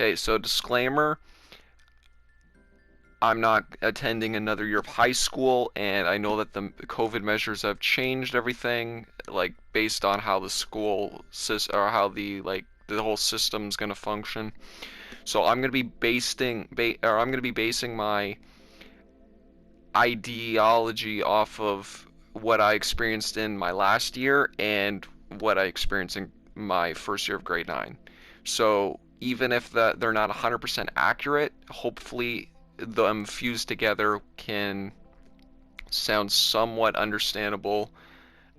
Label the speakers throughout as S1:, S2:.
S1: Okay, so disclaimer, I'm not attending another year of high school, and I know that the COVID measures have changed everything, like based on how the school or how the whole system's gonna function. So I'm gonna be basing my ideology off of what I experienced in my last year and what I experienced in my first year of grade 9. So even if they're not 100% accurate, hopefully them fused together can sound somewhat understandable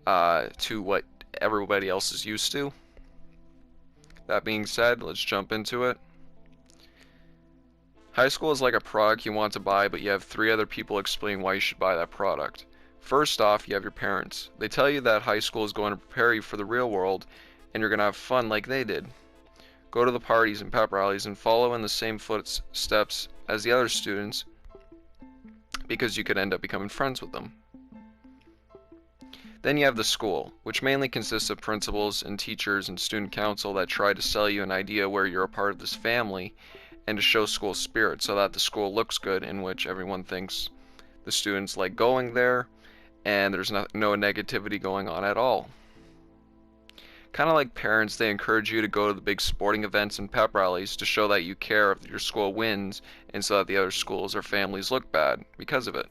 S1: to what everybody else is used to. That being said, let's jump into it. High school is like a product you want to buy, but you have three other people explaining why you should buy that product. First off, you have your parents. They tell you that high school is going to prepare you for the real world, and you're going to have fun like they did. Go to the parties and pep rallies and follow in the same footsteps as the other students, because you could end up becoming friends with them. Then you have the school, which mainly consists of principals and teachers and student council that try to sell you an idea where you're a part of this family and to show school spirit so that the school looks good, in which everyone thinks the students like going there and there's no negativity going on at all. Kind of like parents, they encourage you to go to the big sporting events and pep rallies to show that you care if your school wins and so that the other schools or families look bad because of it.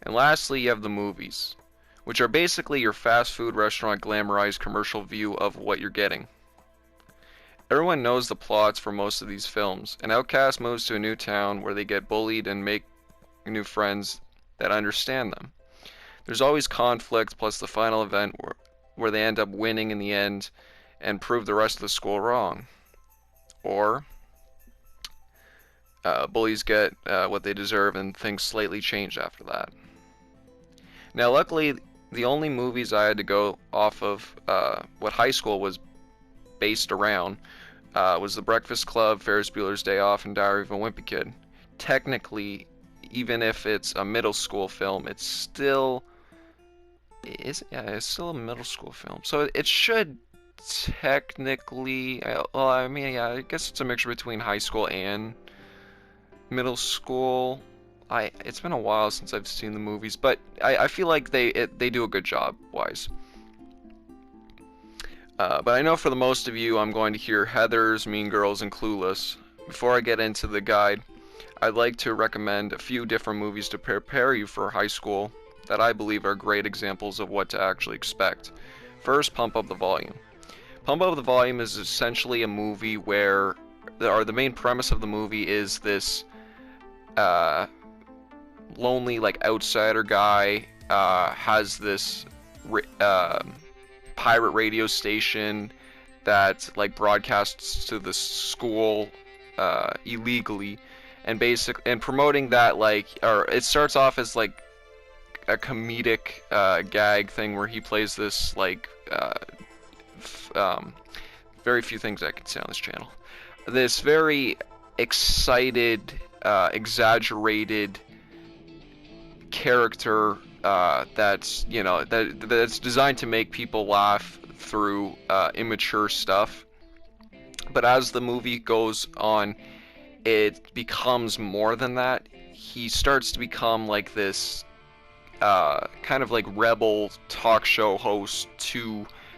S1: And lastly, you have the movies, which are basically your fast food restaurant glamorized commercial view of what you're getting. Everyone knows the plots for most of these films. An outcast moves to a new town where they get bullied and make new friends that understand them. There's always conflict plus the final event where they end up winning in the end and prove the rest of the school wrong. Or bullies get what they deserve and things slightly change after that. Now, luckily, the only movies I had to go off of what high school was based around was The Breakfast Club, Ferris Bueller's Day Off, and Diary of a Wimpy Kid. Technically, even if it's a middle school film, it's still it's still a middle school film. So it should technically, well, I mean, yeah, I guess it's a mixture between high school and middle school. It's been a while since I've seen the movies, but I feel like they do a good job wise. But I know for the most of you, I'm going to hear Heathers, Mean Girls, and Clueless. Before I get into the guide, I'd like to recommend a few different movies to prepare you for high school that I believe are great examples of what to actually expect. First, Pump Up the Volume. Pump Up the Volume is essentially a movie where the main premise of the movie is this lonely like outsider guy has this pirate radio station that like broadcasts to the school illegally, and promoting that, like, or it starts off as like a comedic gag thing where he plays this like very few things I can say on this channel. This very excited, exaggerated character that's that's designed to make people laugh through immature stuff. But as the movie goes on, it becomes more than that. He starts to become like this kind of like rebel talk show host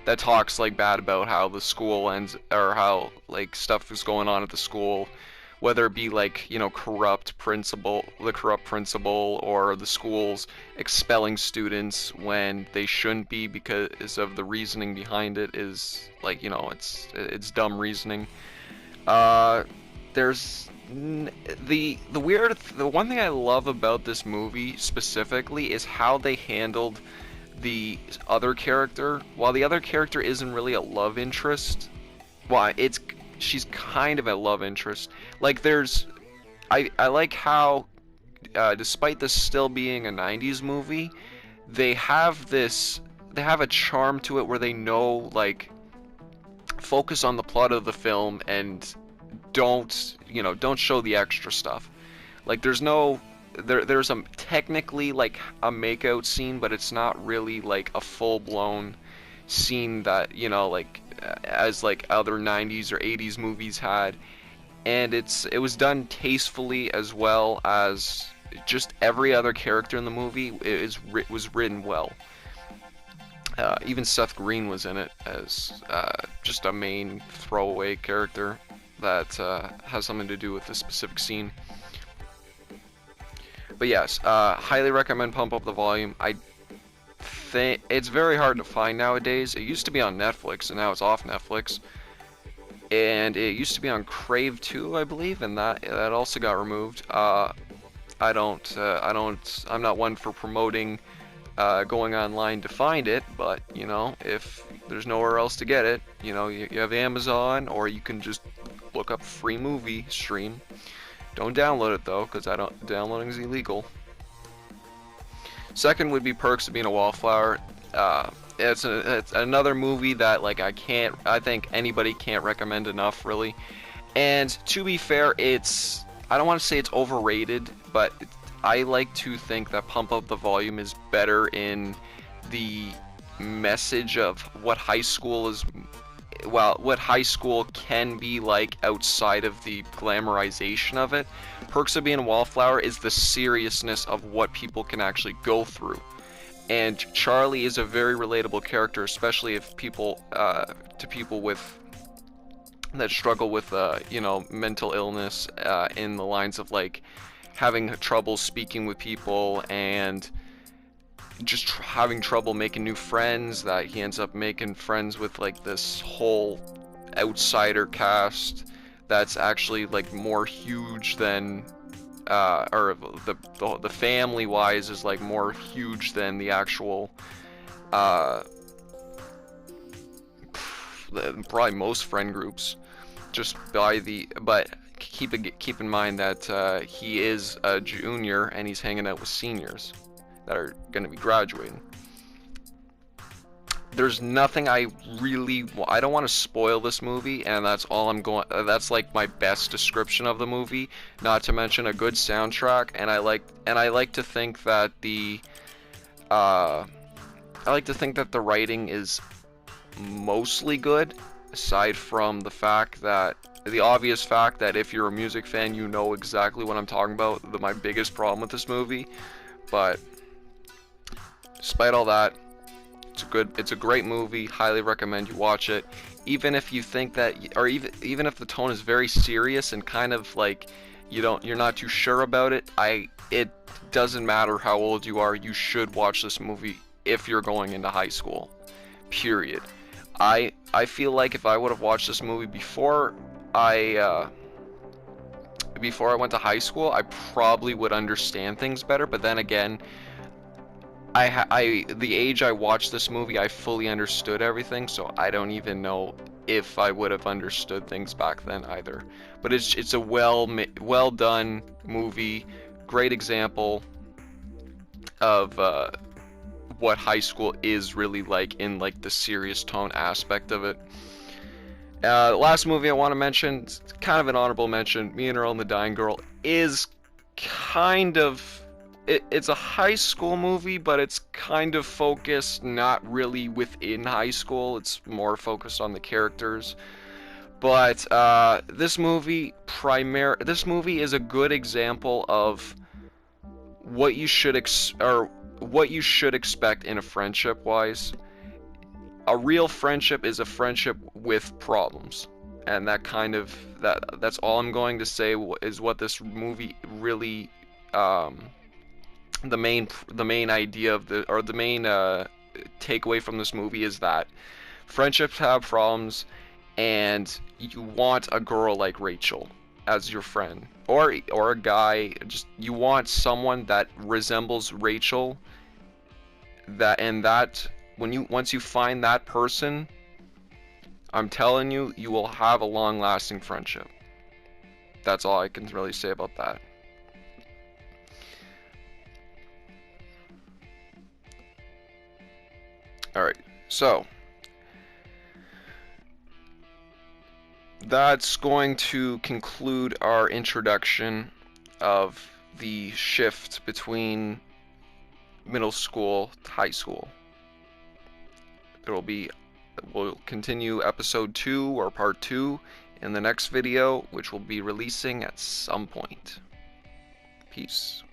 S1: that talks like bad about how the school ends, or how like stuff is going on at the school, whether it be like, the corrupt principal or the schools expelling students when they shouldn't be because of the reasoning behind it is like, it's dumb reasoning. There's the one thing I love about this movie specifically is how they handled the other character. While the other character isn't really a love interest, she's kind of a love interest. Like I like how despite this still being a 90s movie, they have a charm to it where they know, like, focus on the plot of the film and don't show the extra stuff. Like there's technically like a makeout scene, but it's not really like a full-blown scene that, like as like other 90s or 80s movies had, and it was done tastefully as well as just every other character in the movie was written well. Even Seth Green was in it as just a main throwaway character that has something to do with the specific scene. But yes, highly recommend Pump Up the Volume. I think it's very hard to find nowadays. It used to be on Netflix, and now it's off Netflix. And it used to be on Crave too, I believe, and that also got removed. I'm not one for promoting going online to find it, but you know, if there's nowhere else to get it, you know, you have Amazon, or you can just look up free movie stream. Don't download it though, because downloading is illegal. Second would be Perks of Being a Wallflower. It's another movie that like I think anybody can't recommend enough, really. And to be fair, I don't want to say it's overrated, but I like to think that Pump Up the Volume is better in the message of what high school is, well, what high school can be like outside of the glamorization of it. Perks of Being a Wallflower is the seriousness of what people can actually go through. And Charlie is a very relatable character, especially if people that struggle with you know, mental illness, in the lines of like having trouble speaking with people and just having trouble making new friends, that he ends up making friends with like this whole outsider cast that's actually like more huge than or the family wise is like more huge than the actual probably most friend groups, just by the, but keep in mind that he is a junior and he's hanging out with seniors that are going to be graduating. There's nothing I don't want to spoil this movie, and that's all I'm going. That's like my best description of the movie. Not to mention a good soundtrack, and I like to think that the writing is mostly good, aside from the obvious fact that if you're a music fan, you know exactly what I'm talking about. My biggest problem with this movie, but despite all that, it's a great movie. Highly recommend you watch it. Even if you think that, or even if the tone is very serious and kind of like you're not too sure about it, it doesn't matter how old you are. You should watch this movie if you're going into high school. Period. I feel like if I would have watched this movie before I went to high school, I probably would understand things better. But then again, the age I watched this movie, I fully understood everything, so I don't even know if I would have understood things back then either. But it's a well done movie, great example of what high school is really like in like the serious tone aspect of it. The last movie I want to mention, kind of an honorable mention, Me and Earl and the Dying Girl, is kind of it's a high school movie, but it's kind of focused not really within high school. It's more focused on the characters. But this movie is a good example of what you should expect in a friendship wise. A real friendship is a friendship with problems. And that's all I'm going to say is what this movie really the main idea of the main takeaway from this movie is that friendships have problems, and you want a girl like Rachel as your friend, or a guy. Just you want someone that resembles Rachel. Once you find that person, I'm telling you, you will have a long-lasting friendship. That's all I can really say about that. Alright, so that's going to conclude our introduction of the shift between middle school to high school. There will be we'll continue episode 2 or part 2 in the next video, which will be releasing at some point. Peace.